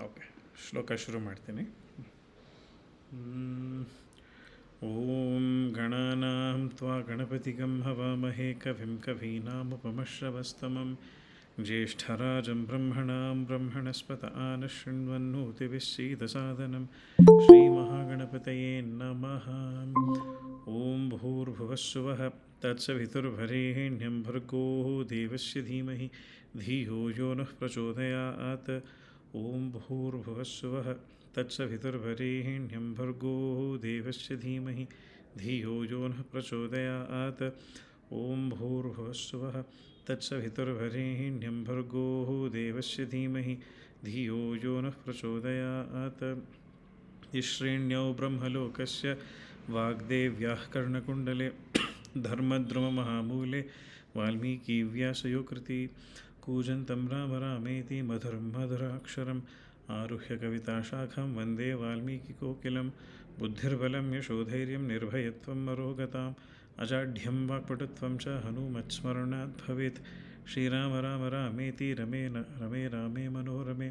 Okay, ಶ್ಲೋಕ ಶುರು ಮಾಡ್ತೀನಿ. ಓಂ ಗಣಾನಾಂ ತ್ವಾ ಗಣಪತಿಗಂ ಹವಾಮಹೇ ಕವಿಂ ಕವೀನಾಮುಪಮಶ್ರವಸ್ತಮಂ ಜ್ಯೇಷ್ಠರಾಜಂ ಬ್ರಹ್ಮಣಾಂ ಬ್ರಹ್ಮಣಸ್ಪತ ಆನಶೃಣ್ವನ್ನೋತಿಭಿಸ್ಸೀದಸಾದನಂ ಶ್ರೀಮಹಾಗಣಪತಯೇ ನಮಃ. ಓಂ ಭೂರ್ಭುವಸ್ಸುವಃ ತತ್ಸವಿತುರ್ವರೆಣ್ಯಂ ಭರ್ಗೋ ದೇವಸ್ಯ ಧೀಮಹಿ ಧಿಯೋ ಯೋ ನಃ ಪ್ರಚೋದಯಾತ್. ಓಂ ಭೂರ್ಭುವಸ್ಸುವಃ ತತ್ಸವಿತುರ್ವರೆಣ್ಯಂ ಭರ್ಗೋ ದೇವಸ್ಯ ಧೀಮಹಿ ಧಿಯೋ ಯೋ ನಃ ಪ್ರಚೋದಯಾತ್. ಓಂ ಭೂರ್ಭುವಸ್ಸುವಃ ತತ್ಸವಿತುರ್ವರೆಣ್ಯಂ ಭರ್ಗೋ ದೇವಸ್ಯ ಧೀಮಹಿ ಧಿಯೋ ಯೋ ನಃ ಪ್ರಚೋದಯಾತ್. ಶ್ರೇಣ್ಯೌ ಬ್ರಹ್ಮಲೋಕಸ್ಯ ವಾಗ್ದೇವ್ಯಾಃ ಕರ್ಣಕುಂಡಲೆ ಧರ್ಮದ್ರುಮಮಹಾಮೂಲೆ ವಾಲ್ಮೀಕಿವ್ಯಾಸಯೋ ಕೃತಿ ಕೂಜಂತಂ ರಾಮ ರಾಮೇತಿ ಮಧುರಂ ಮಧುರಾಕ್ಷರಂ ಆರುಹ್ಯ ಕವಿತಾಶಾಖಂ ವಂದೇ ವಾಲ್ಮೀಕಿಕೋಕಿಲಂ. ಬುದ್ಧಿರ್ಬಲಂ ಯಶೋಧೈರ್ಯಂ ನಿರ್ಭಯತ್ವಂ ಅರೋಗತಾಂ ಅಜಾಢ್ಯಂ ವಾಕ್ಪಟುತ್ವಂ ಚ ಹನುಮತ್ಸ್ಮರಣಾತ್ ಭವೇತ್. ಶ್ರೀರಾಮ ರಾಮ ರಾಮೇತಿ ರಮೇ ರಾಮೇ ಮನೋರಮೆ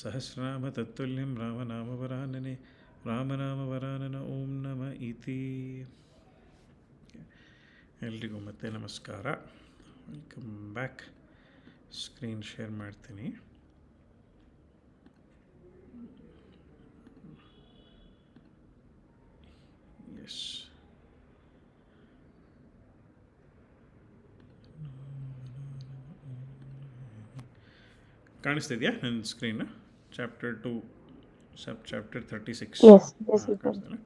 ಸಹಸ್ರನಾಮ ತತ್ತುಲ್ಯಂ ರಾಮನಾಮವರಾನನೆ ರಾಮನಾಮವರಾನನ ಓಂ ನಮ ಇತಿ. ಎಲ್ರಿಗೂ ಮತ್ತೆ ನಮಸ್ಕಾರ, ವೆಲ್ಕಮ್ ಬ್ಯಾಕ್. ಸ್ಕ್ರೀನ್ ಶೇರ್ ಮಾಡ್ತೀನಿ. ಎಸ್, ಕಾಣಿಸ್ತಿದೆಯಾ ನನ್ನ screen? Chapter 2 chapter 36. Yes, yes, you can. ಕಾಣಿಸ್ತಾನೆ?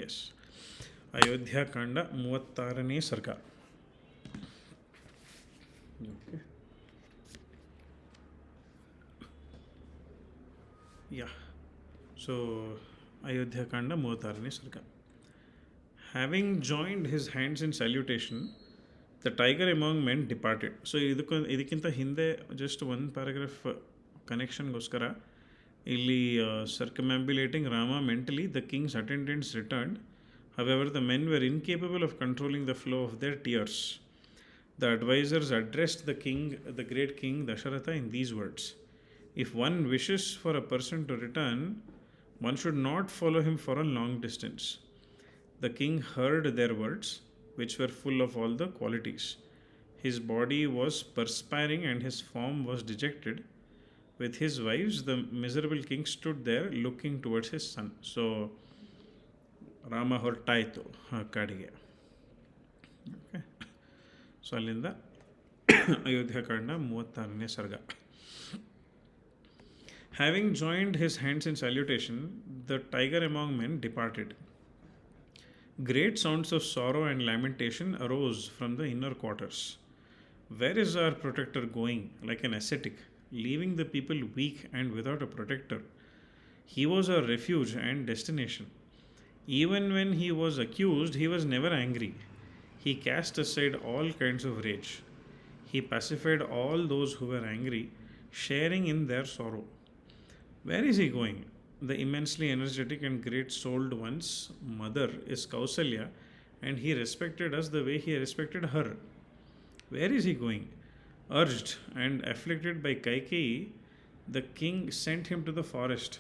Yes yes. ಅಯೋಧ್ಯಾಕಾಂಡ 36ನೇ ಸರ್ಗ. Okay, yeah. ಸೊ ಅಯೋಧ್ಯಾಕಾಂಡ 36ನೇ ಸರ್ಗ. Having joined his hands in salutation the tiger among men departed. So ಇದಕ್ಕಿಂತ ಹಿಂದೆ ಜಸ್ಟ್ ಒಂದು ಪ್ಯಾರಾಗ್ರಾಫ್ ಕನೆಕ್ಷನ್ಗೋಸ್ಕರ ಇಲ್ಲಿ circumambulating Rama mentally the king's attendants returned. However, the men were incapable of controlling the flow of their tears. The advisors addressed the great king Dasharatha in these words: if one wishes for a person to return, one should not follow him for a long distance. The king heard their words, which were full of all the qualities. His body was perspiring and his form was dejected. With his wives, the miserable king stood there looking towards his son. So, Rama ಹೊರಟಾಯಿತು ಕಾಡಿಗೆ. Okay, so ಅಲ್ಲಿಂದ ಅಯೋಧ್ಯಾಕಾಂಡ 36ನೇ ಸರ್ಗ. Having joined his hands in salutation the tiger among men departed. Great sounds of sorrow and lamentation arose from the inner quarters. Where is our protector going, like an ascetic, leaving the people weak and without a protector? He was our refuge and destination. Even when he was accused, he was never angry. He cast aside all kinds of rage. He pacified all those who were angry, sharing in their sorrow. Where is he going? The immensely energetic and great-souled one's mother is Kausalya, and he respected us the way he respected her. Where is he going? Urged and afflicted by Kaikeyi, the king sent him to the forest.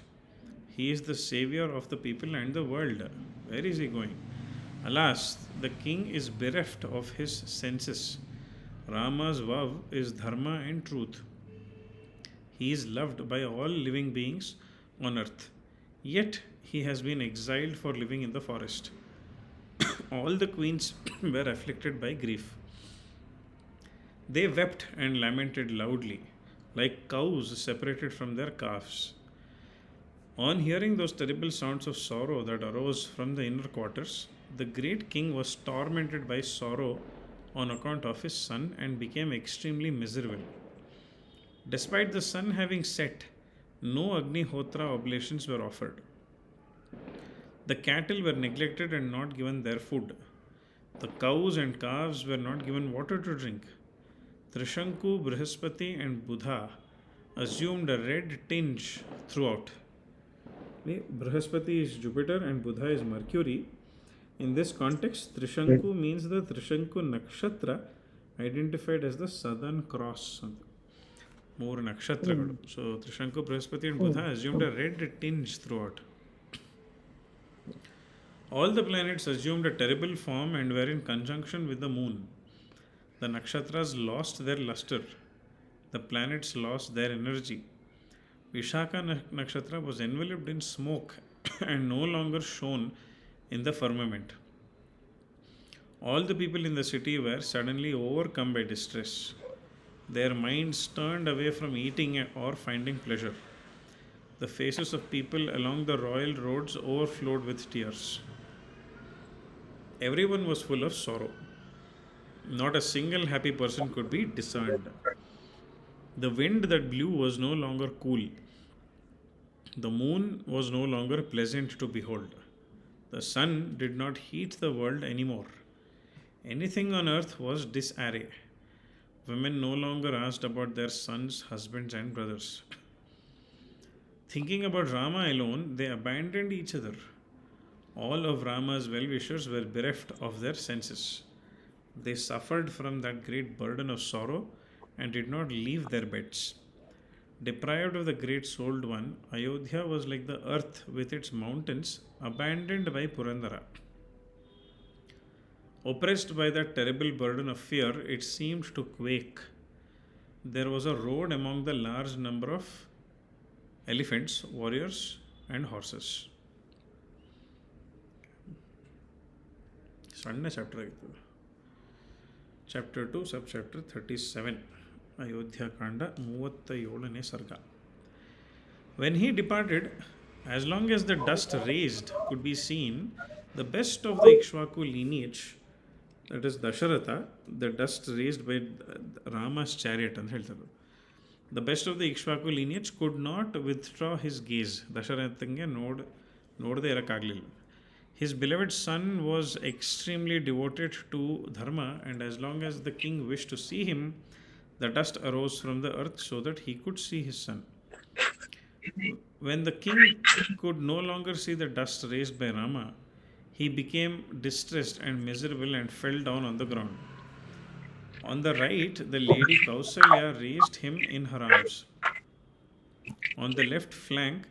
He is the savior of the people and the world. Where is he going? Alas, the king is bereft of his senses. Rama's vow is dharma and truth. He is loved by all living beings on earth. Yet he has been exiled for living in the forest. All the queens were afflicted by grief. They wept and lamented loudly, like cows separated from their calves. On hearing those terrible sounds of sorrow that arose from the inner quarters, the great king was tormented by sorrow on account of his son and became extremely miserable. Despite the sun having set, no Agnihotra oblations were offered. The cattle were neglected and not given their food. The cows and calves were not given water to drink. Trishanku, Brihaspati, and Buddha assumed a red tinge throughout. Brihaspati is Jupiter and Buddha is Mercury. In this context, Trishanku means the Trishanku Nakshatra identified as the Southern Cross ಅಂತ. ಮೂರು ನಕ್ಷತ್ರಗಳು. mm, so Trishanku, Brihaspati and Buddha mm, assumed a mm, red tinge throughout. All the planets assumed a terrible form and were in conjunction with the moon. The nakshatras lost their luster. The planets lost their energy. Vishaka nakshatra was enveloped in smoke and no longer shone in the firmament. All the people in the city were suddenly overcome by distress. Their minds turned away from eating or finding pleasure. The faces of people along the royal roads overflowed with tears. Everyone was full of sorrow. Not a single happy person could be discerned. The wind that blew was no longer cool. The moon was no longer pleasant to behold. The sun did not heat the world anymore. Anything on earth was disarray. Women no longer asked about their sons, husbands, and brothers. Thinking about Rama alone, they abandoned each other. All of Rama's well wishers were bereft of their senses. They suffered from that great burden of sorrow and did not leave their beds. Deprived of the great souled one, Ayodhya was like the earth with its mountains abandoned by Purandara. Oppressed by that terrible burden of fear, it seemed to quake. There was a road among the large number of elephants, warriors, and horses. ಸಣ್ಣ chapter ಆಗಿತ್ತು. Chapter 2 sub chapter 37 Ayodhyakanda 37ನೇ ಸರ್ಗ. When he departed, as long as the dust raised could be seen, the best of the Ikshvaku lineage, that is Dasharatha, the dust raised by Rama's chariot ಅಂತ ಹೇಳ್ತಾರೆ. The best of the Ikshvaku lineage could not withdraw his gaze. ದಶರಥಂಗೆ ನೋಡದೆ ಇರೋಕ್ಕಾಗಲಿಲ್ಲ. His beloved son was extremely devoted to Dharma, and as long as the king wished to see him, the dust arose from the earth so that he could see his son. When the king could no longer see the dust raised by Rama, he became distressed and miserable and fell down on the ground. On the right, the lady Kausalya raised him in her arms. On the left flank,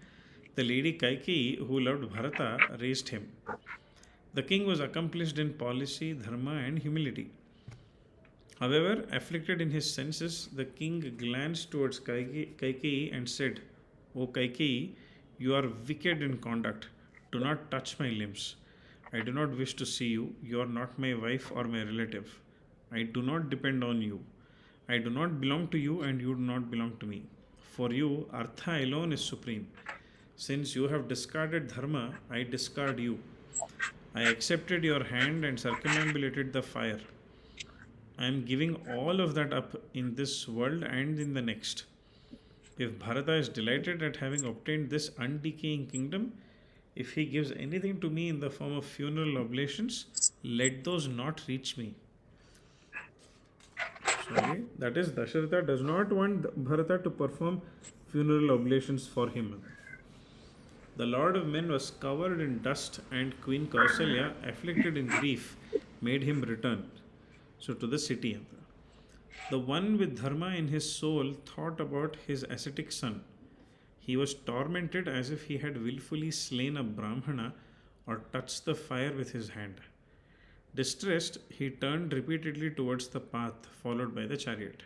the lady Kaikeyi, who loved Bharata, raised him. The king was accomplished in policy, dharma, and humility. However, afflicted in his senses, the king glanced towards Kaikeyi and said, O Kaikeyi, you are wicked in conduct. Do not touch my limbs. I do not wish to see you. You are not my wife or my relative. I do not depend on you. I do not belong to you and you do not belong to me. For you, Artha alone is supreme. Since you have discarded Dharma, I discard you. I accepted your hand and circumambulated the fire. I am giving all of that up in this world and in the next. If Bharata is delighted at having obtained this undecaying kingdom, if he gives anything to me in the form of funeral oblations, let those not reach me. Sorry, that is Dasharatha does not want Bharata to perform funeral oblations for him. The Lord of Men was covered in dust, and Queen Kausalya, afflicted in grief, made him return. So to the city. The one with Dharma in his soul thought about his ascetic son. He was tormented as if he had willfully slain a Brahmana or touched the fire with his hand. Distressed, he turned repeatedly towards the path followed by the chariot.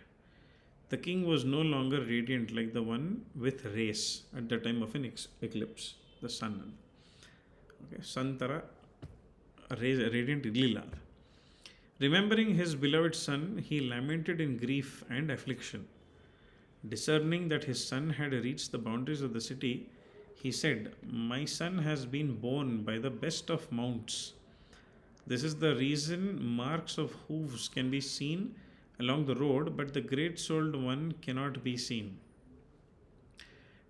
The king was no longer radiant like the one with rays at the time of an eclipse, the sun. Okay, sun tara radiant irlilla. Remembering his beloved son, he lamented in grief and affliction. Discerning that his son had reached the boundaries of the city, he said, My son has been borne by the best of mounts. This is the reason marks of hooves can be seen along the road, but the great souled one cannot be seen.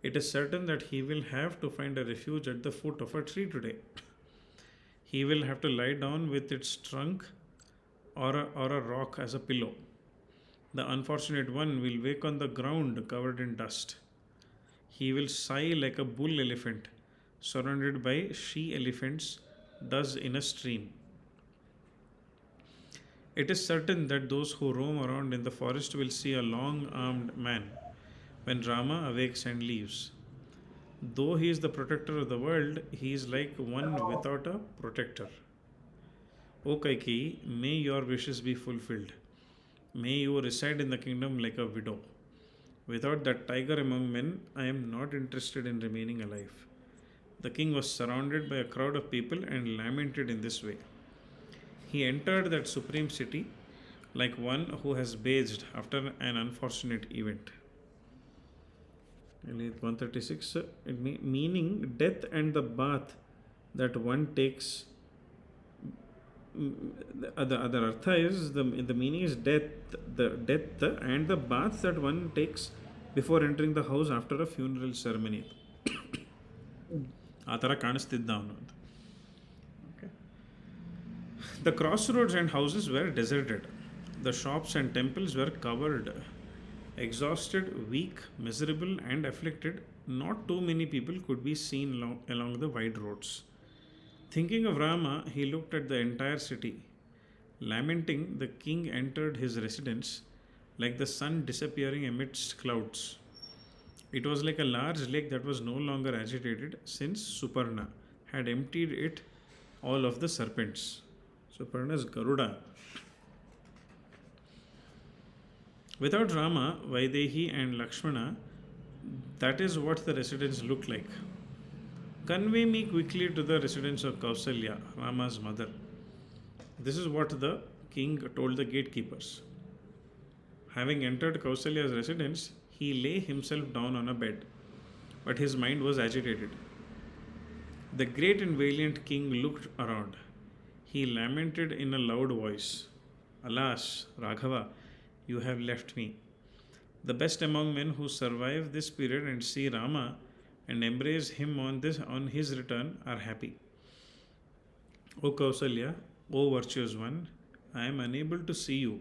It is certain that he will have to find a refuge at the foot of a tree today. He will have to lie down with its trunk or a rock as a pillow. The unfortunate one will wake on the ground covered in dust. He will sigh like a bull elephant surrounded by she elephants, thus in a stream. It is certain that those who roam around in the forest will see a long armed man when Rama awakes and leaves. Though he is the protector of the world, he is like one without a protector. O Kaikeyi, may your wishes be fulfilled. May you reside in the kingdom like a widow. Without that tiger among men, I am not interested in remaining alive. The king was surrounded by a crowd of people and lamented in this way. He entered that supreme city like one who has bathed after an unfortunate event. 136, meaning death and the bath that one takes. The other artha is the meaning is death and the bath that one takes before entering the house after a funeral ceremony. ಆ ಥರ ಕಾಣಿಸ್ತಿದ್ದ ಅವನು ಅಂತ. The crossroads and houses were deserted. The shops and temples were covered. Exhausted, weak, miserable, and afflicted, not too many people could be seen along the wide roads. Thinking of Rama, he looked at the entire city. Lamenting, the king entered his residence like the sun disappearing amidst clouds. It was like a large lake that was no longer agitated since Suparna had emptied it all of the serpents. Suparna is Garuda. Without Rama, Vaidehi, and Lakshmana, that is what the residence looked like. Convey me quickly to the residence of Kausalya, Rama's mother. This is what the king told the gatekeepers. Having entered Kausalya's residence, he lay himself down on a bed, but his mind was agitated. The great and valiant king looked around. He lamented in a loud voice, Alas, Raghava, you have left me. The best among men who survive this period and see Rama and embrace him on his return are happy. O Kausalya, O virtuous one, I am unable to see you.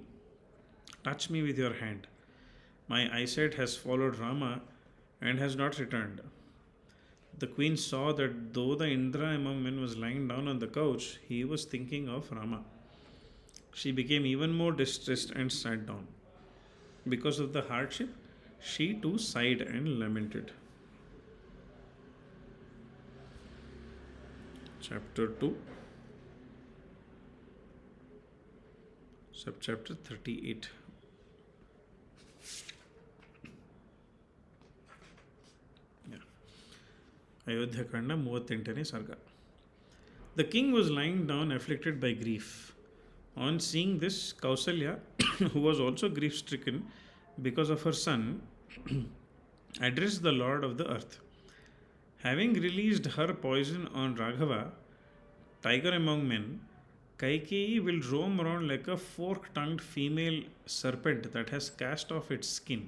Touch me with your hand. My eyesight has followed Rama and has not returned. The queen saw that though the Indra among men was lying down on the couch, he was thinking of Rama. She became even more distressed and sat down. Because of the hardship, she too sighed and lamented. Chapter 2, Subchapter 38. Ayodhya Kanda 38ನೇ ಸರ್ಗ. The king was lying down afflicted by grief. On seeing this, Kausalya, who was also grief stricken because of her son, addressed the Lord of the earth. Having released her poison on Raghava, tiger among men, Kaikeyi will roam around like a fork tongued female serpent that has cast off its skin.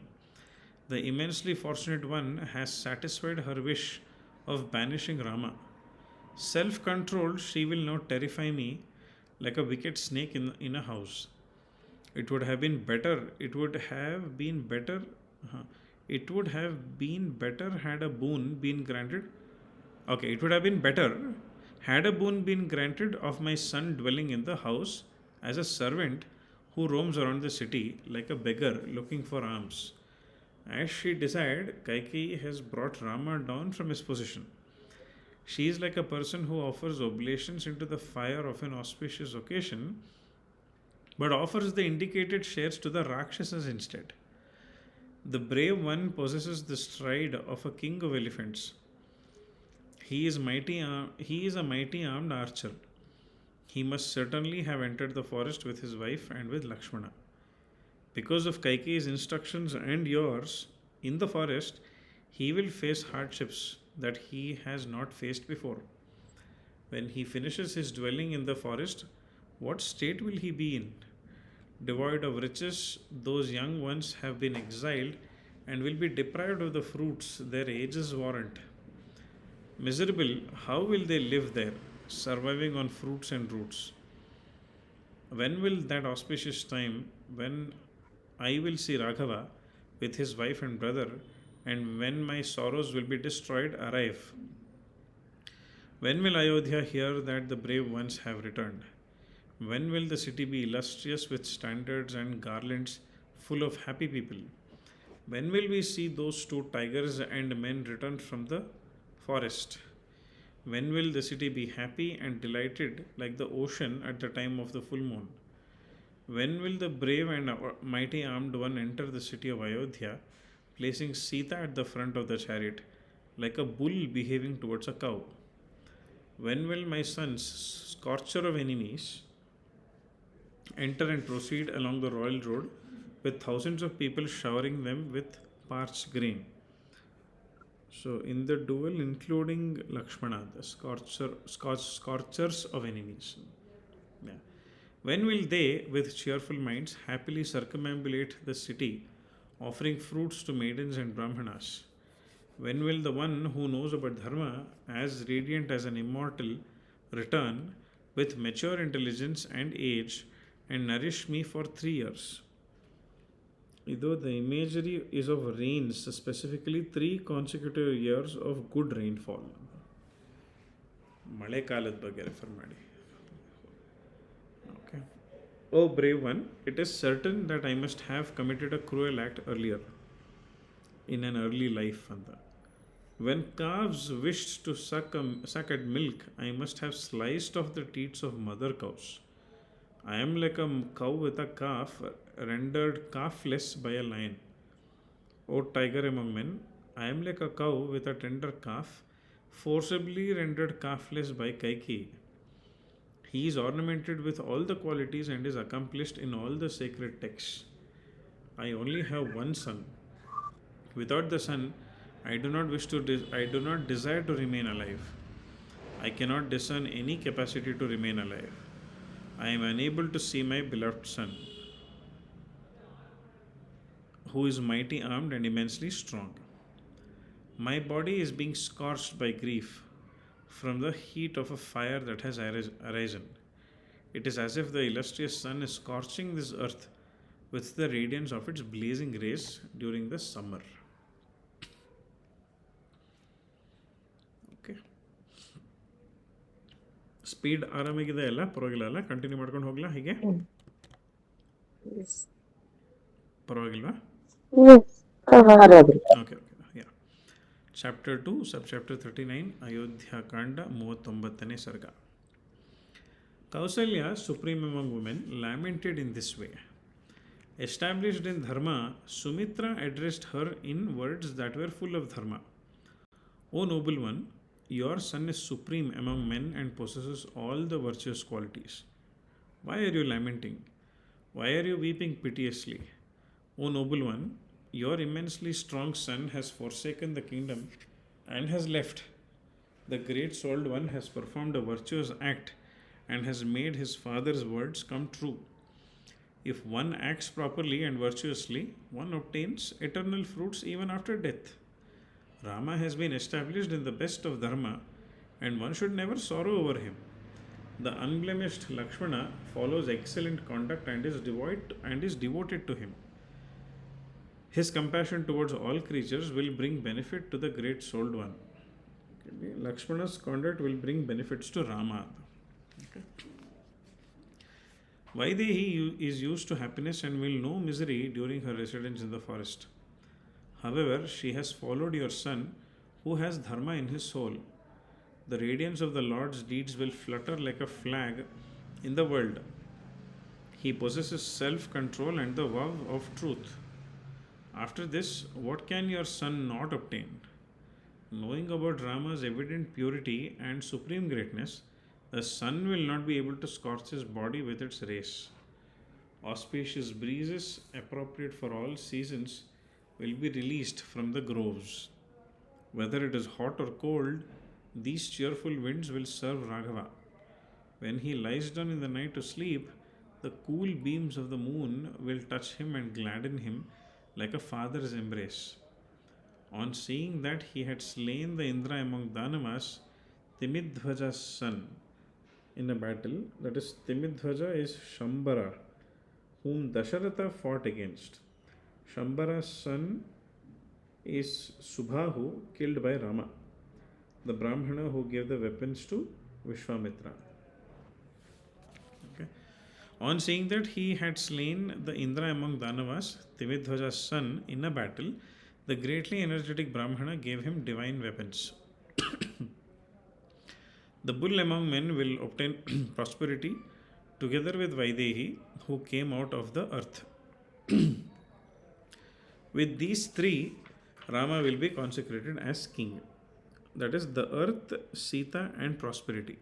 The immensely fortunate one has satisfied her wish of banishing Rama. Self controlled, she will now terrify me like a wicked snake in a house. It would have been better. It would have been better. It would have been better had a boon been granted. Okay, it would have been better had a boon been granted of my son dwelling in the house as a servant who roams around the city like a beggar looking for alms. As she desired, Kaikeyi has brought Rama down from his position. She is like a person who offers oblations into the fire of an auspicious occasion, but offers the indicated shares to the Rakshasas instead. The brave one possesses the stride of a king of elephants. He is a mighty armed archer. He must certainly have entered the forest with his wife and with Lakshmana. Because of Kaikeyi's instructions and yours, in the forest, he will face hardships that he has not faced before. When he finishes his dwelling in the forest, what state will he be in? Devoid of riches, those young ones have been exiled and will be deprived of the fruits their ages warrant. Miserable, how will they live there, surviving on fruits and roots? When will that auspicious time, when I will see Raghava with his wife and brother, and when my sorrows will be destroyed, arrive? When will Ayodhya hear that the brave ones have returned? When will the city be illustrious with standards and garlands full of happy people? When will we see those two tigers and men return from the forest? When will the city be happy and delighted like the ocean at the time of the full moon? When will the brave and mighty armed one enter the city of Ayodhya, placing Sita at the front of the chariot, like a bull behaving towards a cow? When will my sons, scorcher of enemies, enter and proceed along the royal road with thousands of people showering them with parched grain? So, in the duel, including Lakshmana, the scorchers of enemies. Yeah. When will they, with cheerful minds, happily circumambulate the city, offering fruits to maidens and brahmanas? When will the one who knows about dharma, as radiant as an immortal, return with mature intelligence and age and nourish me for 3 years? Though the imagery is of rains, specifically 3 consecutive years of good rainfall. ಮಳೆಗಾಲದ ಬಗ್ಗೆ refer ಮಾಡಿ. Okay. O brave one, it is certain that I must have committed a cruel act earlier, in an early life. When calves wished to suck at milk, I must have sliced off the teats of mother cows. I am like a cow with a calf, rendered calfless by a lion. O tiger among men, I am like a cow with a tender calf, forcibly rendered calfless by Kaikeyi. He is ornamented with all the qualities and is accomplished in all the sacred texts. I only have one son. Without the son, I do not desire to remain alive. I cannot discern any capacity to remain alive. I am unable to see my beloved son, who is mighty armed and immensely strong. My body is being scorched by grief from the heat of a fire that has arisen. It is as if the illustrious sun is scorching this earth with the radiance of its blazing rays during the summer. Okay. Speed ಆರಾಮಾಗಿದೆ ಅಲ್ಲ, ಪರವಾಗಿಲ್ಲ ಅಲ್ಲ, continue ಮಾಡ್ಕೊಂಡು ಹೋಗ್ಲಾ ಹೀಗೆ? ಪರವಾಗಿಲ್ವಾ? Okay okay yeah. Chapter 2 sub chapter 39 Ayodhyakanda 39ನೇ ಸರ್ಗ. Kausalya, supreme among women, lamented in this way. Established in dharma, Sumitra addressed her in words that were full of dharma. O noble one, your son is supreme among men and possesses all the virtuous qualities. Why are you lamenting? Why are you weeping piteously? O noble one, your immensely strong son has forsaken the kingdom and has left. The great souled one has performed a virtuous act and has made his father's words come true. If one acts properly and virtuously, one obtains eternal fruits even after death. Rama has been established in the best of dharma, and one should never sorrow over him. The unblemished Lakshmana follows excellent conduct and is devoted to him. His compassion towards all creatures will bring benefit to the great souled one. Okay. Lakshmana's conduct will bring benefits to Rama. Okay. Vaidehi is used to happiness and will know misery during her residence in the forest. However, she has followed your son, who has dharma in his soul. The radiance of the Lord's deeds will flutter like a flag in the world. He possesses self control and the vow of truth. After this, what can your son not obtain? Knowing about Rama's evident purity and supreme greatness, the sun will not be able to scorch his body with its rays. Auspicious breezes, appropriate for all seasons, will be released from the groves. Whether it is hot or cold, these cheerful winds will serve Raghava. When he lies down in the night to sleep, the cool beams of the moon will touch him and gladden him like a father's embrace. On seeing that he had slain the Indra among Danavas, Timidhvaja's son, in a battle, that is, Timidhvaja is Shambara, whom Dasharatha fought against. Shambara's son is Subhahu, killed by Rama, the Brahmana who gave the weapons to Vishwamitra. Okay. On seeing that he had slain the Indra among Danavas, Timidhwaja's son, in a battle, the greatly energetic Brahmana gave him divine weapons. The bull among men will obtain prosperity together with Vaidehi, who came out of the earth. With these three, Rama will be consecrated as king. That is the earth, Sita, and prosperity.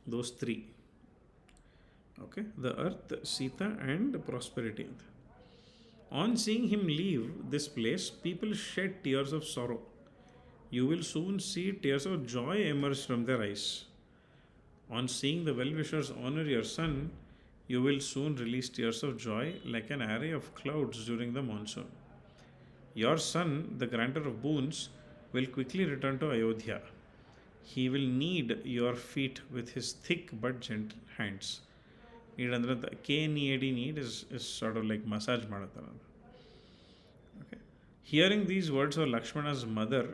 Those three. Okay, the earth, Sita, and prosperity. On seeing him leave this place, people shed tears of sorrow. You will soon see tears of joy emerge from their eyes. On seeing the well wishers honor your son, you will soon release tears of joy like an array of clouds during the monsoon. Your son, the granter of boons, will quickly return to Ayodhya. He will knead your feet with his thick but gentle hands. Need ಅಂದ್ರೆ KNEAD need is sort of like massage ಮಾಡ್ತಾರೆ. Okay. Hearing these words of Lakshmana's mother,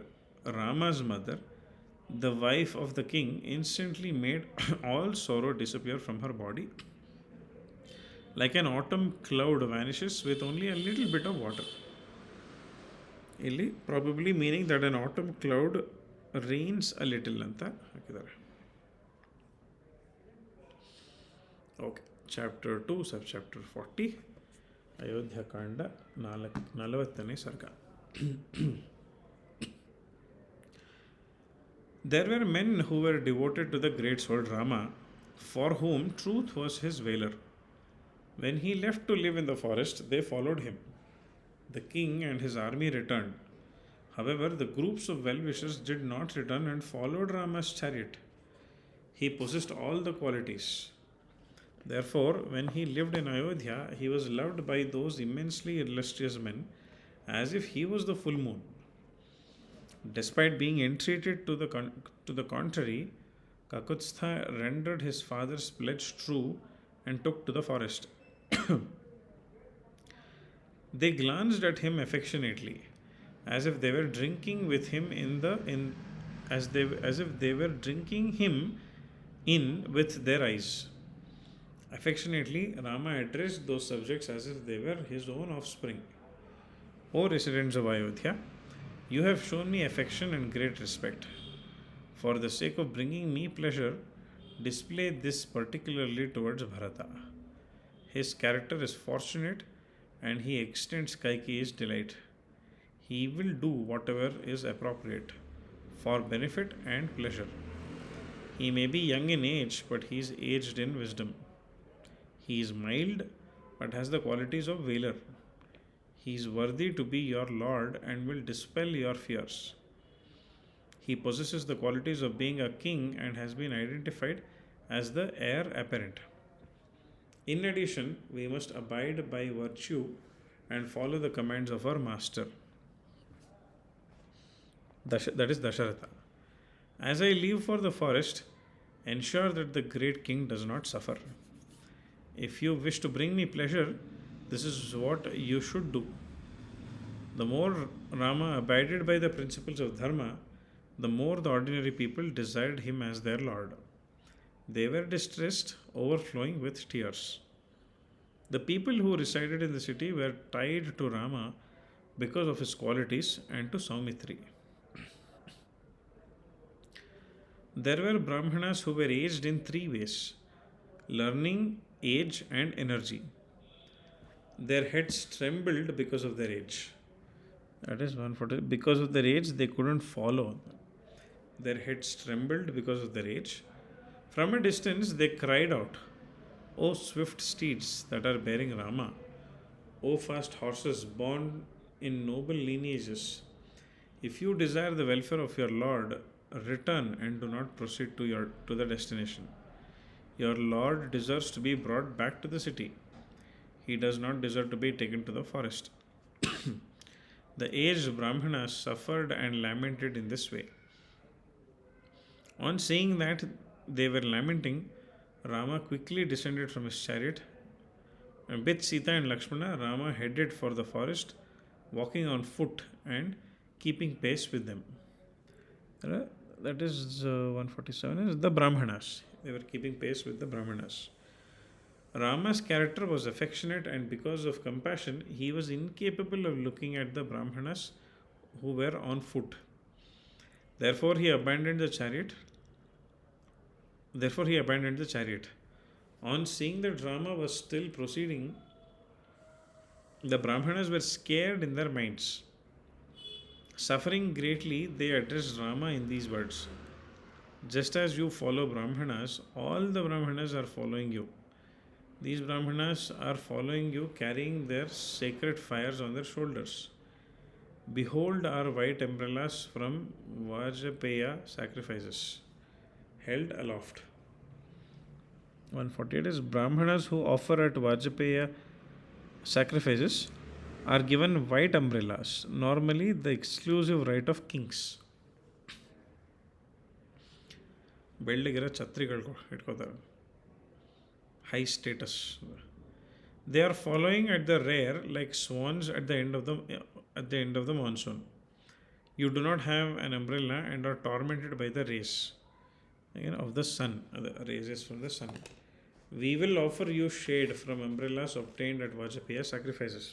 Rama's mother, the wife of the king, instantly made all sorrow disappear from her body, like an autumn cloud vanishes with only a little bit of water. Illi probably meaning that an autumn cloud rains a little ಅಂತ ಹಾಕಿದ್ದಾರೆ. Okay. Chapter 2, subchapter 40, Ayodhya Kanda, 40ನೇ ಸರ್ಗ. There were men who were devoted to the great soul Rama, for whom truth was his valor. When he left to live in the forest, they followed him. The king and his army returned. However, the groups of well-wishers did not return and followed Rama's chariot. He possessed all the qualities. Therefore, when he lived in Ayodhya, he was loved by those immensely illustrious men as if he was the full moon. Despite being entreated to the contrary, Kakutstha rendered his father's pledge true and took to the forest. They glanced at him affectionately, as if they were drinking with him as if they were drinking him in with their eyes. Affectionately, Rama addressed those subjects as if they were his own offspring. O residents of Ayodhya, you have shown me affection and great respect. For the sake of bringing me pleasure, display this particularly towards Bharata. His character is fortunate and he extends Kaikeyi's delight. He will do whatever is appropriate for benefit and pleasure. He may be young in age, but he is aged in wisdom. He is mild, but has the qualities of valor. He is worthy to be your lord and will dispel your fears. He possesses the qualities of being a king and has been identified as the heir apparent. In addition, we must abide by virtue and follow the commands of our master. That is Dasharatha. As I leave for the forest, ensure that the great king does not suffer. If you wish to bring me pleasure, this is what you should do. The more Rama abided by the principles of Dharma, the more the ordinary people desired him as their lord. They were distressed, overflowing with tears. The people who resided in the city were tied to Rama because of his qualities and to Saumitri. There were Brahmanas who were aged in three ways: learning, age, and energy. Their heads trembled because of their age. That is 140. Because of their age, they couldn't follow. Their heads trembled because of their age. From a distance, they cried out, O swift steeds that are bearing Rama, O fast horses born in noble lineages, if you desire the welfare of your Lord, return and do not proceed to the destination. Your Lord deserves to be brought back to the city. He does not deserve to be taken to the forest. The aged Brahmanas suffered and lamented in this way. On seeing that they were lamenting, Rama quickly descended from his chariot. And with Sita and Lakshmana, Rama headed for the forest, walking on foot and keeping pace with them. That is 147 is the Brahmanas. They were keeping pace with the Brahmanas. Rama's character was affectionate, and because of compassion, he was incapable of looking at the Brahmanas who were on foot. Therefore, he abandoned the chariot. Therefore, he abandoned the chariot. On seeing that Rama was still proceeding, the Brahmanas were scared in their minds. Suffering greatly, they addressed Rama in these words: just as you follow Brahmanas, all the Brahmanas are following you. These Brahmanas are following you carrying their sacred fires on their shoulders. Behold our white umbrellas from Vajpaya sacrifices, held aloft. 148 is Brahmanas who offer at Vajpaya sacrifices are given white umbrellas, normally the exclusive right of kings. ಬೆಳ್ಳಿಗಿರೋ ಛತ್ರಿಗಳು ಇಟ್ಕೋತಾರೆ, high status. They are following at the rear like swans at the end of the monsoon. You do not have an umbrella and are tormented by the rays of the sun. The rays is from the sun. We will offer you shade from umbrellas obtained at Vajpaya sacrifices.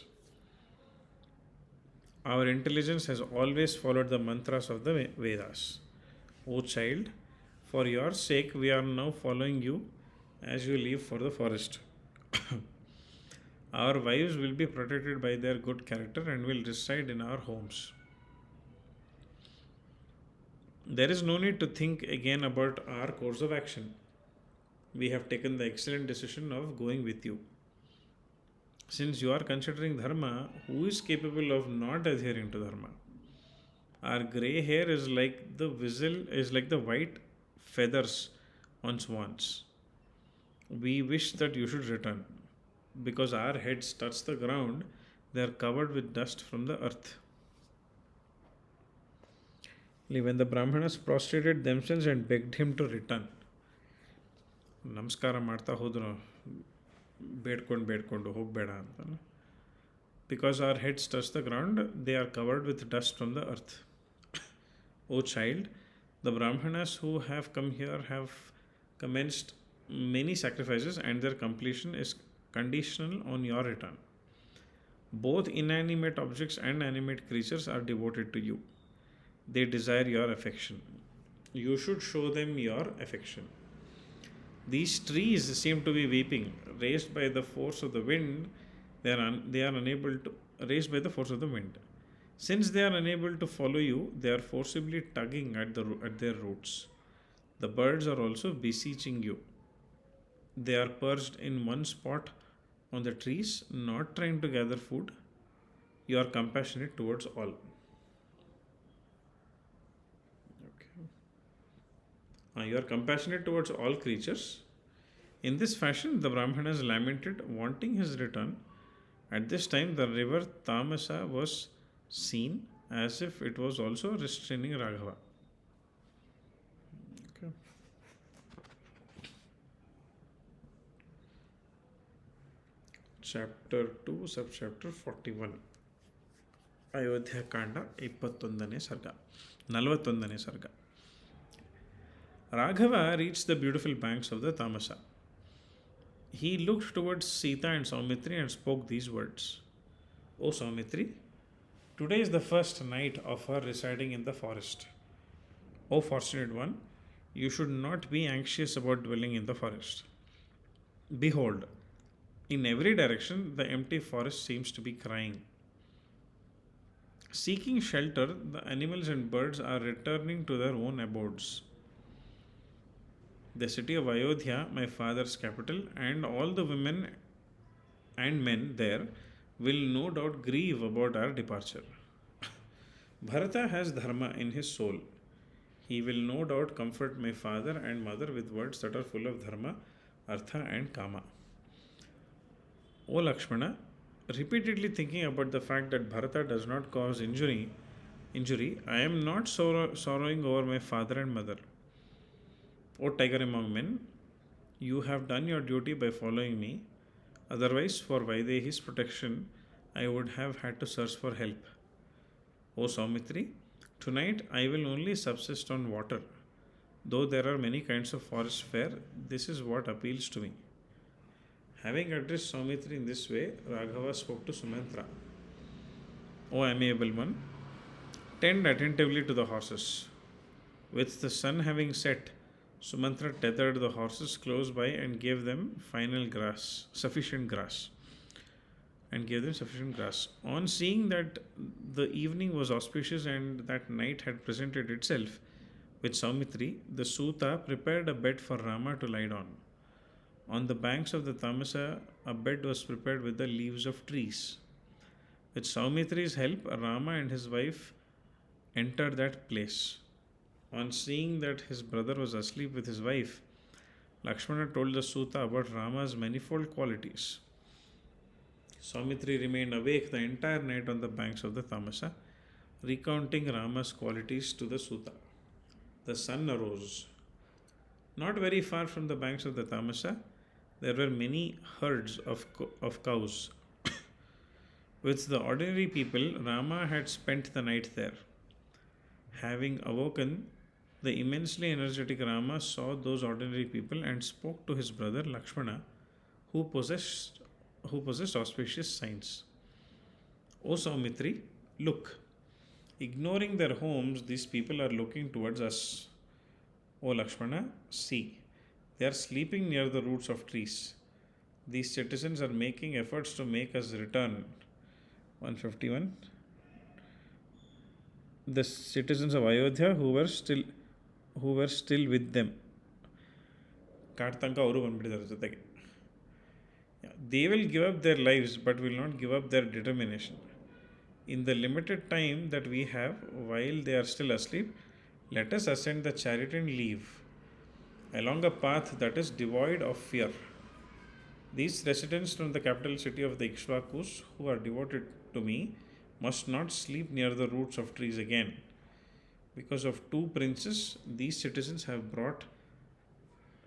Our intelligence has always followed the mantras of the Vedas. O child, for your sake we are now following you as you leave for the forest. Our wives will be protected by their good character and will reside in our homes. There is no need to think again about our course of action. We have taken the excellent decision of going with you. Since you are considering dharma, who is capable of not adhering to dharma? Our grey hair is like the white feathers on swans. We wish that you should return. Because our heads touch the ground, they are covered with dust from the earth. When the Brahmanas prostrated themselves and begged him to return, ನಮಸ್ಕಾರ ಮಾಡ್ತಾ ಹೋದ್ರು, ಬೇಡ್ಕೊಂಡು ಹೋಗಬೇಡ ಅಂತ. Because our heads touch the ground, they are covered with dust from the earth. O child, the Brahmanas who have come here have commenced many sacrifices and their completion is conditional on your return. Both inanimate objects and animate creatures are devoted to you. They desire your affection. You should show them your affection. These trees seem to be weeping, raised by the force of the wind. They are unable to raised by the force of the wind. Since they are unable to follow you, they are forcibly tugging at their roots. The birds are also beseeching you. They are perched in one spot on the trees, not trying to gather food. You are compassionate towards all. You are compassionate towards all creatures. In this fashion, the Brahmanas lamented, wanting his return. At this time, the river Tamasa was seen as if it was also restraining Raghava. Okay. Chapter 2, subchapter 41. Ayodhya ಕಾಂಡ 21ನೇ ಸರ್ಗ 41ನೇ ಸರ್ಗ. Raghava reached the beautiful banks of the Tamasa. He looked towards Sita and Saumitri and spoke these words: O Saumitri, today is the first night of her residing in the forest. O fortunate one, you should not be anxious about dwelling in the forest. Behold, in every direction the empty forest seems to be crying. Seeking shelter, the animals and birds are returning to their own abodes. The city of Ayodhya, my father's capital, and all the women and men there will no doubt grieve about our departure. Bharata has dharma in his soul. He will no doubt comfort my father and mother with words that are full of dharma, artha, and kama. O Lakshmana, repeatedly thinking about the fact that Bharata does not cause injury, I am not sorrowing over my father and mother. O tiger among men, you have done your duty by following me. Otherwise, for Vaidehi's protection, I would have had to search for help. O Saumitri, tonight I will only subsist on water. Though there are many kinds of forest fare, this is what appeals to me. Having addressed Saumitri in this way, Raghava spoke to Sumantra. O amiable one, tend attentively to the horses. With the sun having set, Sumantra tethered the horses close by and gave them sufficient grass. On seeing that the evening was auspicious and that night had presented itself with Saumitri, the Suta prepared a bed for Rama to lie down. On the banks of the Tamasa, a bed was prepared with the leaves of trees. With Saumitri's help, Rama and his wife entered that place. On seeing that his brother was asleep with his wife, Lakshmana told the Suta about Rama's manifold qualities. Saumitri remained awake the entire night on the banks of the Tamasa, recounting Rama's qualities to the Suta. The sun arose. Not very far from the banks of the Tamasa, there were many herds of cows. With the ordinary people, Rama had spent the night there. Having awoken, the immensely energetic Rama saw those ordinary people and spoke to his brother Lakshmana, who possessed auspicious signs. O Saumitri, look. Ignoring their homes, these people are looking towards us. O Lakshmana, see. They are sleeping near the roots of trees. These citizens are making efforts to make us return. 151. The citizens of Ayodhya who were still with them. ಕಾಡ್ತಂಕ ಅವರು ಬಂದ್ಬಿಟ್ಟಿದ್ದಾರೆ ಜೊತೆಗೆ. They will give up their lives but will not give up their determination. In the limited time that we have while they are still asleep, let us ascend the chariot and leave along a path that is devoid of fear. These residents from the capital city of the Ikshvakus who are devoted to me must not sleep near the roots of trees again. Because of two princes, these citizens have brought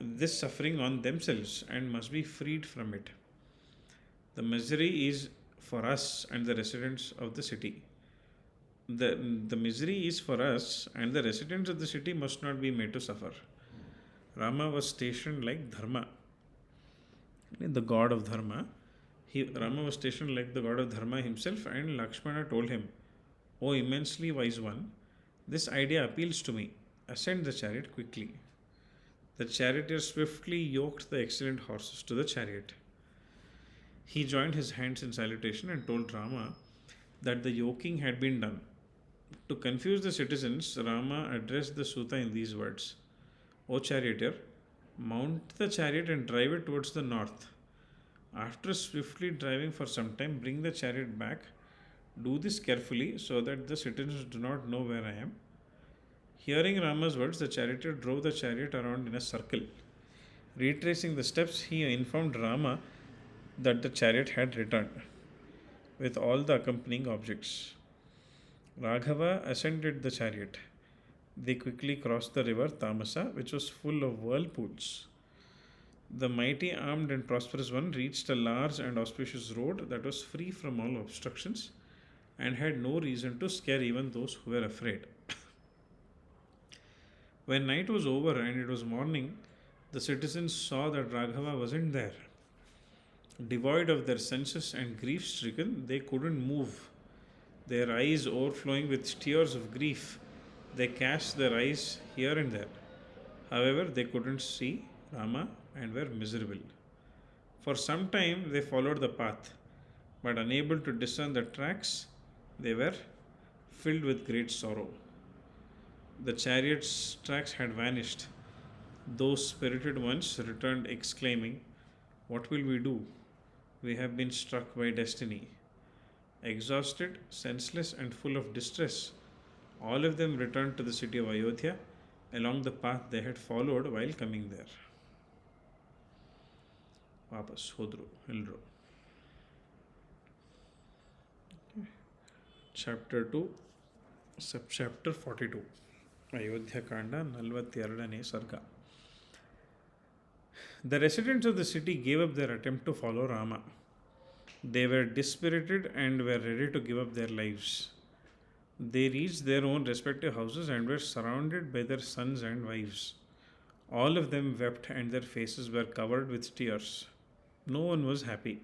this suffering on themselves and must be freed from it. The misery is for us and the residents of the city. The misery is for us and the residents of the city must not be made to suffer. Rama was stationed like Dharma, the god of Dharma. Rama was stationed like the god of Dharma himself, and Lakshmana told him, O immensely wise one, this idea appeals to me. Ascend the chariot quickly. The charioteer swiftly yoked the excellent horses to the chariot. He joined his hands in salutation and told Rama that the yoking had been done. To confuse the citizens, Rama addressed the Suta in these words: O charioteer, mount the chariot and drive it towards the north. After swiftly driving for some time, bring the chariot back. Do this carefully so that the citizens do not know where I am. Hearing Rama's words, the charioteer drove the chariot around in a circle. Retracing the steps, he informed Rama that the chariot had returned with all the accompanying objects. Raghava ascended the chariot. They quickly crossed the river Tamasa, which was full of whirlpools. The mighty, armed and prosperous one reached a large and auspicious road that was free from all obstructions and had no reason to scare even those who were afraid. When night was over and it was morning, the citizens saw that Raghava wasn't there. Devoid of their senses and grief stricken, they couldn't move. Their eyes overflowing with tears of grief, they cast their eyes here and there. However, they couldn't see Rama and were miserable. For some time they followed the path, but unable to discern the tracks, they were filled with great sorrow. The chariot's tracks had vanished. Those spirited ones returned exclaiming, What will we do? We have been struck by destiny. Exhausted, senseless and full of distress, all of them returned to the city of Ayodhya along the path they had followed while coming there. ವಾಪಸ್ ಹೋದರು ಎಲ್ಲರೂ. Chapter 2 sub chapter 42 Ayodhya Kanda 42ನೇ ಸರ್ಗ. The residents of the city gave up their attempt to follow Rama. They were dispirited and were ready to give up their lives. They reached their own respective houses and were surrounded by their sons and wives. All of them wept and their faces were covered with tears. No one was happy.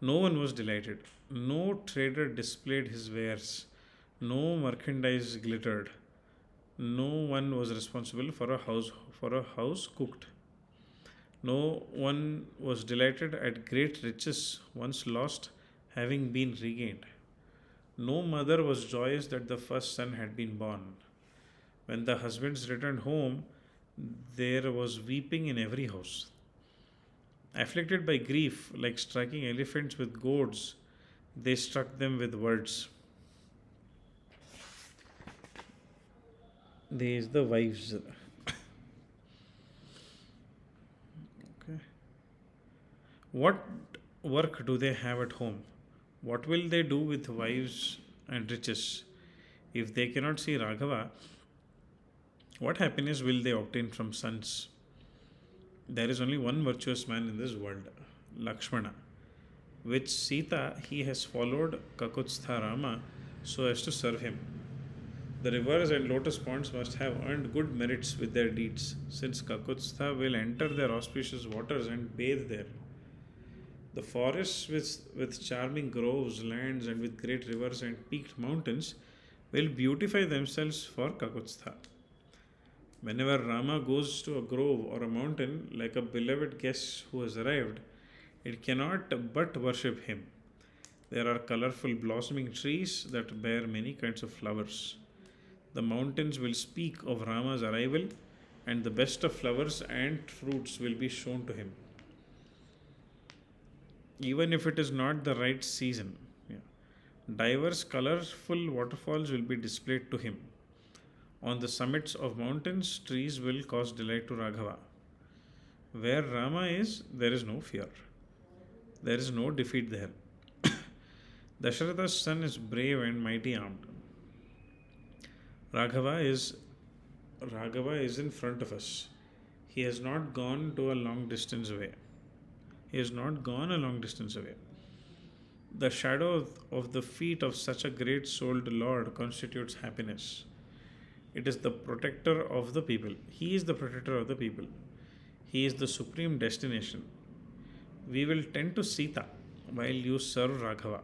No one was delighted. No trader displayed his wares. No merchandise glittered. No one was responsible for a house cooked. No one was delighted at great riches once lost having been regained. No mother was joyous that the first son had been born. When the husbands returned home, there was weeping in every house. Afflicted by grief, like striking elephants with goads, they struck them with words. These the wives. Okay. What work do they have at home? What will they do with wives and riches? If they cannot see Raghava, what happiness will they obtain from sons? There is only one virtuous man in this world, Lakshmana. With Sita, he has followed Kakutstha Rama so as to serve him. The rivers and lotus ponds must have earned good merits with their deeds, since Kakutstha will enter their auspicious waters and bathe there. The forests with charming groves, lands, and with great rivers and peaked mountains will beautify themselves for Kakutstha. Whenever Rama goes to a grove or a mountain, like a beloved guest who has arrived, it cannot but worship him. There are colorful blossoming trees that bear many kinds of flowers. The mountains will speak of Rama's arrival, and the best of flowers and fruits will be shown to him, even if it is not the right season. Yeah. Diverse colorful waterfalls will be displayed to him. On the summits of mountains, trees will cause delight to Raghava. Where Rama is, there is no fear. There is no defeat there. Dasharatha's son is brave and mighty armed. Raghava is Raghava is in front of us. He has not gone to a long distance away. He has not gone a long distance away. The shadow of the feet of such a great souled Lord constitutes happiness. It is the protector of the people. He is the protector of the people. He is the supreme destination. We will tend to Sita while you serve Raghava.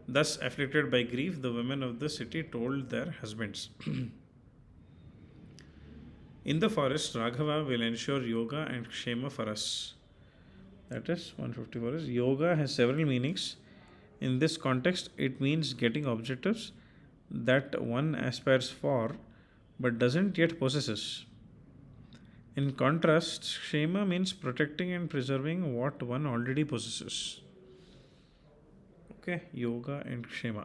Thus, afflicted by grief, the women of the city told their husbands. In the forest, Raghava will ensure yoga and kshema for us. That is 154 is yoga has several meanings. In this context, it means getting objectives that one aspires for but doesn't yet possesses. In contrast, kshema means protecting and preserving what one already possesses. Okay, yoga and kshema.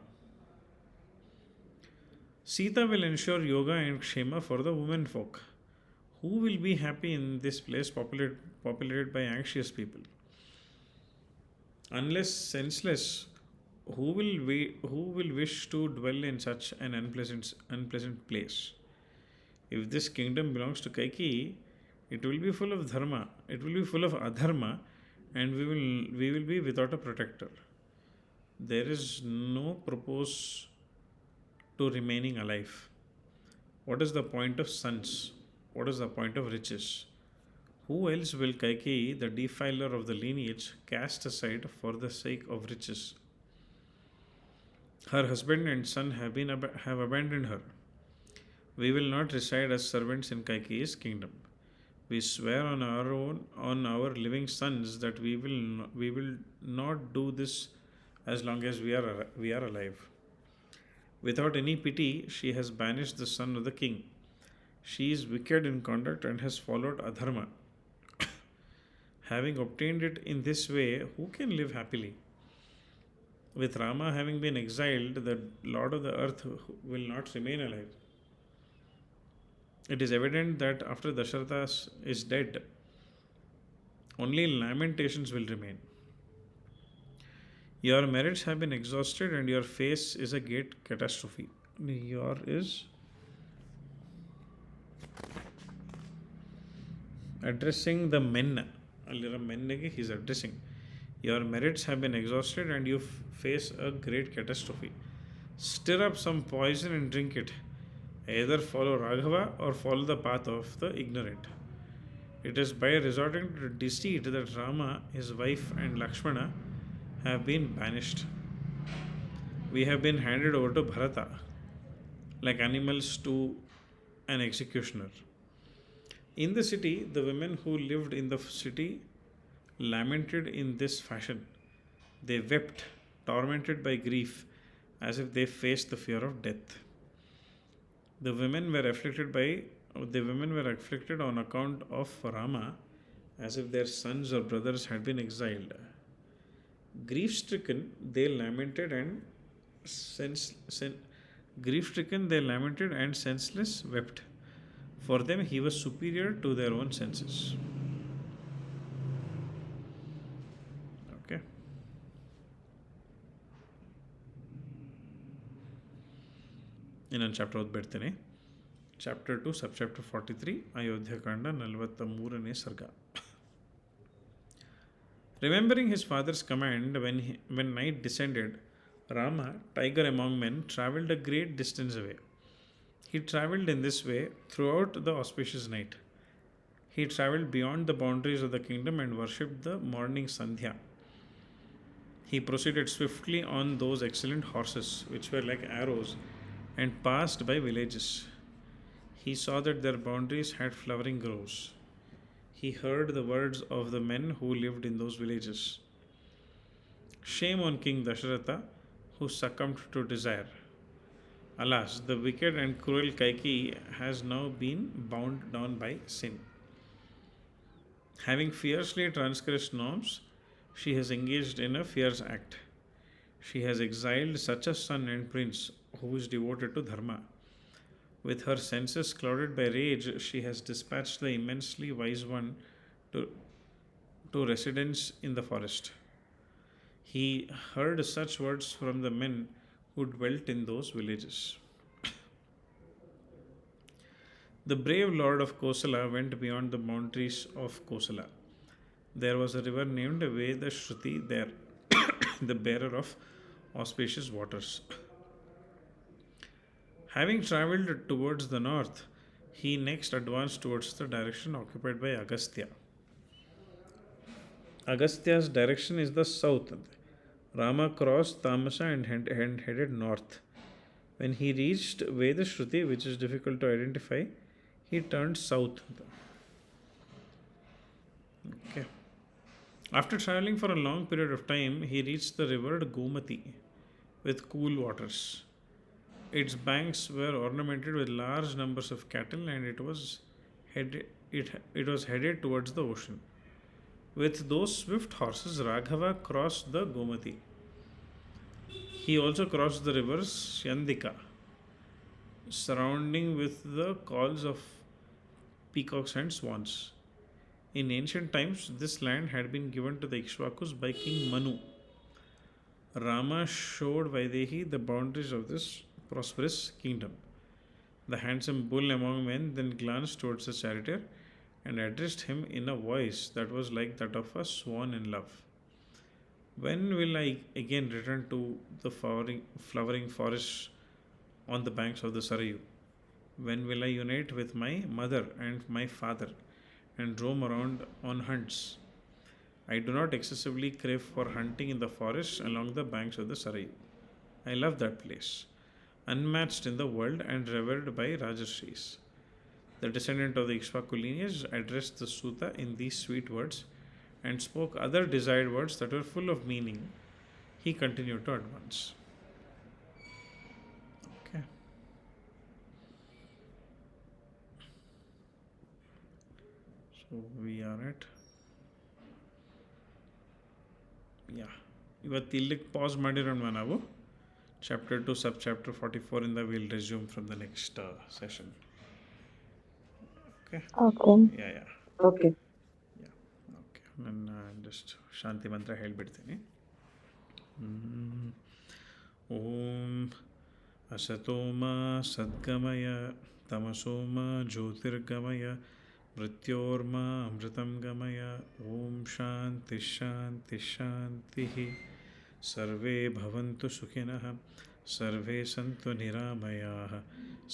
Sita will ensure yoga and kshema for the women folk. Who will be happy in this place populated by anxious people? Unless senseless, who will wish to dwell in such an unpleasant place? If this kingdom belongs to Kaikeyi, it will be full of dharma, it will be full of adharma, and we will be without a protector. There is no purpose to remaining alive. What is the point of sons? What is the point of riches? Who else will Kaikeyi, the defiler of the lineage, cast aside for the sake of riches? Her husband and son have abandoned her. We will not reside as servants in Kaikeyi's kingdom. We swear on our living sons that we will not do this as long as we are alive. Without any pity, she has banished the son of the king. She is wicked in conduct and has followed adharma. Having obtained it in this way, who can live happily? With Rama having been exiled, the Lord of the earth will not remain alive. It is evident that after Dasharatha is dead, only lamentations will remain. Your merits have been exhausted and your face is a great catastrophe. Your is addressing the men. He is addressing. Your merits have been exhausted and you face a great catastrophe. Stir up some poison and drink it. Either follow Raghava or follow the path of the ignorant. It is by resorting to deceit that Rama, his wife, and Lakshmana have been banished. We have been handed over to Bharata, like animals to an executioner. In the city, the women who lived in the city lamented in this fashion. They wept, tormented by grief, as if they faced the fear of death. The women were afflicted by the women were afflicted on account of Rama, as if their sons or brothers had been exiled. Grief stricken, they lamented and sense, sen, grief stricken they lamented and senseless wept. For them he was superior to their own senses. Okay. ಇನ್ನೊಂದು chapter ಓದ್ಬಿಡ್ತೀನಿ. Chapter 2 sub chapter 43 Ayodhya Kanda 43ನೇ ಸರ್ಗ. Remembering his father's command when night descended, Rama, tiger among men, travelled a great distance away. He travelled in this way throughout the auspicious night. He travelled beyond the boundaries of the kingdom and worshipped the morning Sandhya. He proceeded swiftly on those excellent horses, which were like arrows, and passed by villages. He saw that their boundaries had flowering groves. He heard the words of the men who lived in those villages. Shame on King Dasharatha, who succumbed to desire. Alas, the wicked and cruel Kaikeyi has now been bound down by sin. Having fiercely transgressed norms, she has engaged in a fierce act. She has exiled such a son and prince who is devoted to Dharma. With her senses clouded by rage, she has dispatched the immensely wise one to, to residence in the forest. He heard such words from the men who dwelt in those villages. The brave lord of Kosala went beyond the boundaries of Kosala. There was a river named Veda Shruti there, the bearer of auspicious waters. Having travelled towards the north, he next advanced towards the direction occupied by Agastya. Agastya's direction is the south. Rama crossed Tamasa and headed north. When he reached Vedashruti, which is difficult to identify, he turned south. Okay. After traveling for a long period of time, he reached the river Gomati with cool waters. Its banks were ornamented with large numbers of cattle, and it was headed towards the ocean. With those swift horses, Raghava crossed the Gomati. He also crossed the rivers Shyandika, surrounding with the calls of peacocks and swans. In ancient times, this land had been given to the Ikshvakus by King Manu. Rama showed Vaidehi the boundaries of this prosperous kingdom. The handsome bull among men then glanced towards the charioteer and addressed him in a voice that was like that of a swan in love. When will I again return to the flowering forests on the banks of the Sarayu? When will I unite with my mother and my father and roam around on hunts? I do not excessively crave for hunting in the forests along the banks of the Sarayu. I love that place, unmatched in the world and revered by Rajarshis. The descendant of the Ikshvaku lineage addressed the Suta in these sweet words and spoke other desired words that were full of meaning. He continued to advance. Okay. So we are at ಇವತ್ತು ಇಲ್ಲಿಗೆ pass ಮಾಡಿರೋಣ ನಾವು chapter 2 sub chapter 44 ಇಂದ will resume from the next session. Okay yeah Okay. Okay ನನ್ನ just ಶಾಂತಿ ಮಂತ್ರ ಹೇಳಿಬಿಡ್ತೀನಿ. ಓಂ ಅಸತೋಮ ಸದ್ಗಮಯ ತಮಸೋಮ ಜ್ಯೋತಿರ್ಗಮಯ ಮೃತ್ಯೋರ್ಮ ಅಮೃತಂ ಗಮಯ. ಓಂ ಶಾಂತಿ ಶಾಂತಿ ಶಾಂತಿ. सर्वे भवन्तु सुखिनः सर्वे सन्तु निरामयाः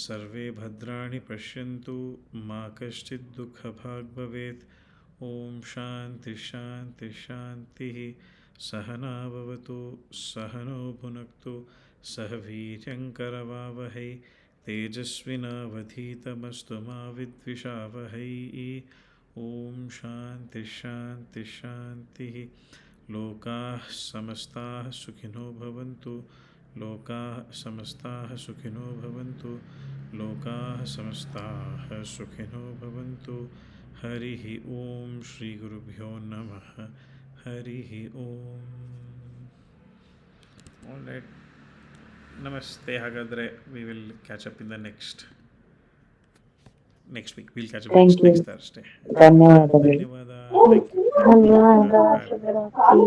सर्वे भद्राणि पश्यन्तु मा कश्चित् दुःखभाग् भवेत् ॐ शान्ति शान्ति शान्तिः सहना भवतु सहनो भुनक्तु सह वीर्यङ्करवावहै तेजस्विनावधीतमस्तु मा विद्विषावहै ॐ शान्ति शान्ति शान्तिः लोकाः समस्ताः सुखिनो भवन्तु लोकाः समस्ताः सुखिनो भवन्तु लोकाः समस्ताः सुखिनो भवन्तु हरिः ॐ श्रीगुरुभ्यो नमः हरिः ॐ All right. Namaste Hagadre. We will catch up in the next week. We'll catch up Thank next you. Thursday. ಧನ್ಯವಾದಗಳು. Dhanyavada. Thank you. ಧನ್ಯವಾದ. Bye bye. ಶುಭರಾತ್ರಿ.